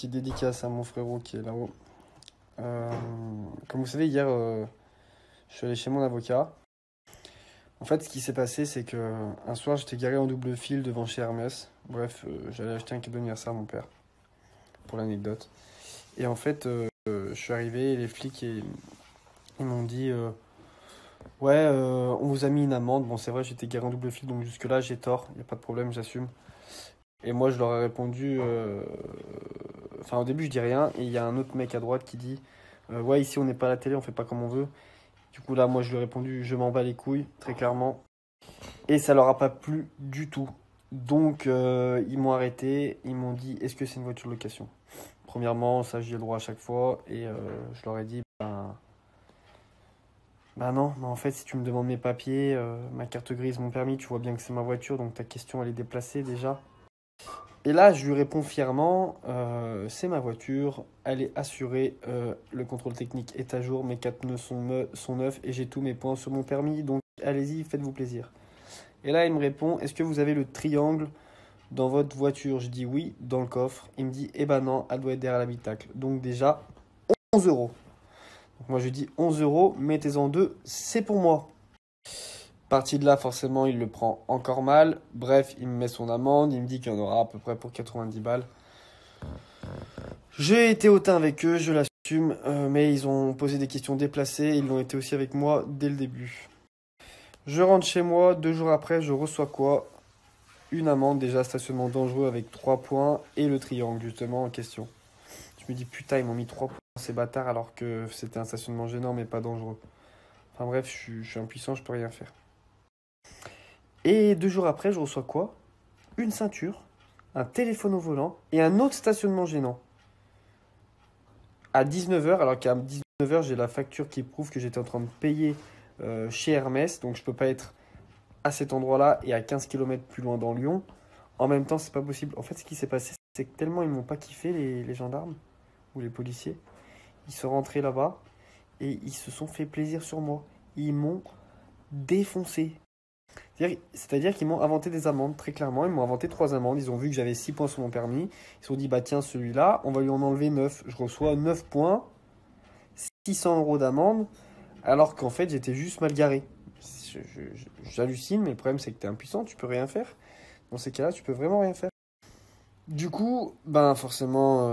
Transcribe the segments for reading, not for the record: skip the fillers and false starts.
petite dédicace à mon frérot qui est là-haut. Comme vous savez, hier, je suis allé chez mon avocat. En fait, ce qui s'est passé, c'est que un soir, j'étais garé en double fil devant chez Hermès. Bref, j'allais acheter un cadeau d'anniversaire à mon père, pour l'anecdote. Et en fait, je suis arrivé et les flics, ils m'ont dit ouais, on vous a mis une amende. Bon, c'est vrai, j'étais garé en double fil, donc jusque-là, j'ai tort. Il n'y a pas de problème, j'assume. Et moi, je leur ai répondu. Enfin, au début, je dis rien. Et il y a un autre mec à droite qui dit ouais, ici, on n'est pas à la télé, on fait pas comme on veut. Du coup, là, moi, je lui ai répondu je m'en bats les couilles, très clairement. Et ça leur a pas plu du tout. Donc, ils m'ont arrêté. Ils m'ont dit est-ce que c'est une voiture de location? Premièrement, ça, j'y ai le droit à chaque fois. Et je leur ai dit bah non, mais en fait, si tu me demandes mes papiers, ma carte grise, mon permis, tu vois bien que c'est ma voiture, donc ta question, elle est déplacée déjà. Et là, je lui réponds fièrement, c'est ma voiture, elle est assurée, le contrôle technique est à jour, mes 4 pneus sont neufs et j'ai tous mes points sur mon permis, donc allez-y, faites-vous plaisir. Et là, il me répond, est-ce que vous avez le triangle dans votre voiture? Je dis oui, dans le coffre. Il me dit, eh ben non, elle doit être derrière l'habitacle. Donc déjà, 11 euros. Donc moi, je dis 11 euros, mettez-en deux, c'est pour moi. Parti de là, forcément, il le prend encore mal. Bref, il me met son amende. Il me dit qu'il y en aura à peu près pour 90 balles. J'ai été hautain avec eux, je l'assume. Mais ils ont posé des questions déplacées. Ils l'ont été aussi avec moi dès le début. Je rentre chez moi. 2 jours après, je reçois quoi? Une amende, déjà stationnement dangereux avec 3 points. Et le triangle, justement, en question. Je me dis, putain, ils m'ont mis 3 points, ces bâtards, alors que c'était un stationnement gênant, mais pas dangereux. Enfin bref, je suis impuissant, je peux rien faire. Et 2 jours après, je reçois quoi? Une ceinture, un téléphone au volant et un autre stationnement gênant. À 19h, alors qu'à 19h, j'ai la facture qui prouve que j'étais en train de payer chez Hermès, donc je peux pas être à cet endroit-là et à 15 km plus loin dans Lyon. En même temps, c'est pas possible. En fait, ce qui s'est passé, c'est que tellement ils m'ont pas kiffé, les gendarmes ou les policiers, ils sont rentrés là-bas et ils se sont fait plaisir sur moi. Ils m'ont défoncé. C'est-à-dire qu'ils m'ont inventé des amendes, très clairement. Ils m'ont inventé 3 amendes. Ils ont vu que j'avais 6 points sur mon permis. Ils se sont dit, bah tiens, celui-là, on va lui en enlever 9. Je reçois 9 points, 600 euros d'amende, alors qu'en fait, j'étais juste mal garé. J'hallucine, mais le problème, c'est que t'es impuissant, tu peux rien faire. Dans ces cas-là, tu peux vraiment rien faire. Du coup, ben forcément,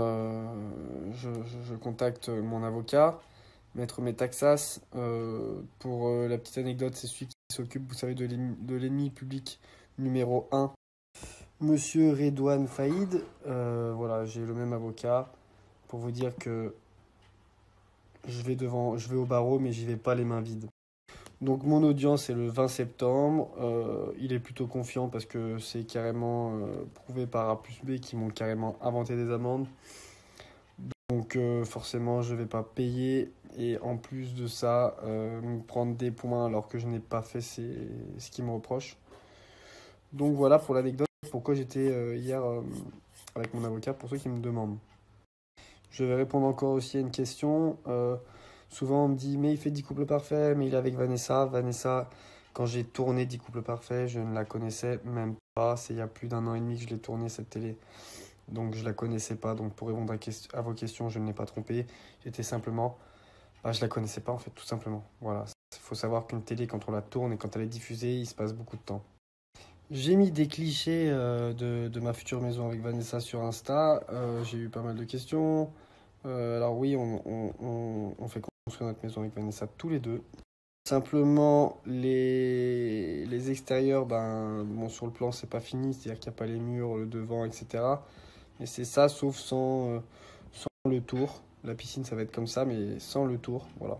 je contacte mon avocat, Maître Metaxas. Pour la petite anecdote, c'est celui qui s'occupe, vous savez, de l'ennemi public numéro 1, Monsieur Redouane Faïd. Voilà, j'ai le même avocat pour vous dire que je vais au barreau, mais j'y vais pas les mains vides. Donc mon audience est le 20 septembre. Il est plutôt confiant parce que c'est carrément prouvé par A plus B qu'ils m'ont carrément inventé des amendes. Donc forcément, je vais pas payer. Et en plus de ça, me prendre des points alors que je n'ai pas fait ce qu'il me reproche. Donc voilà pour l'anecdote, pourquoi j'étais hier avec mon avocat, pour ceux qui me demandent. Je vais répondre encore aussi à une question. Souvent on me dit, mais il fait 10 couples parfaits, mais il est avec Vanessa. Vanessa, quand j'ai tourné 10 couples parfaits, je ne la connaissais même pas. C'est il y a plus d'1 an et demi que je l'ai tournée, cette télé. Donc je la connaissais pas. Donc pour répondre à vos questions, je ne l'ai pas trompé. J'étais simplement... je la connaissais pas en fait, tout simplement. Voilà. Il faut savoir qu'une télé, quand on la tourne et quand elle est diffusée, il se passe beaucoup de temps. J'ai mis des clichés de ma future maison avec Vanessa sur Insta. J'ai eu pas mal de questions. Alors oui, on fait construire notre maison avec Vanessa tous les deux. Simplement, les extérieurs, bon, sur le plan, c'est pas fini. C'est-à-dire qu'il n'y a pas les murs, le devant, etc. Mais c'est ça, sauf sans le tour. La piscine, ça va être comme ça, mais sans le tour. Voilà.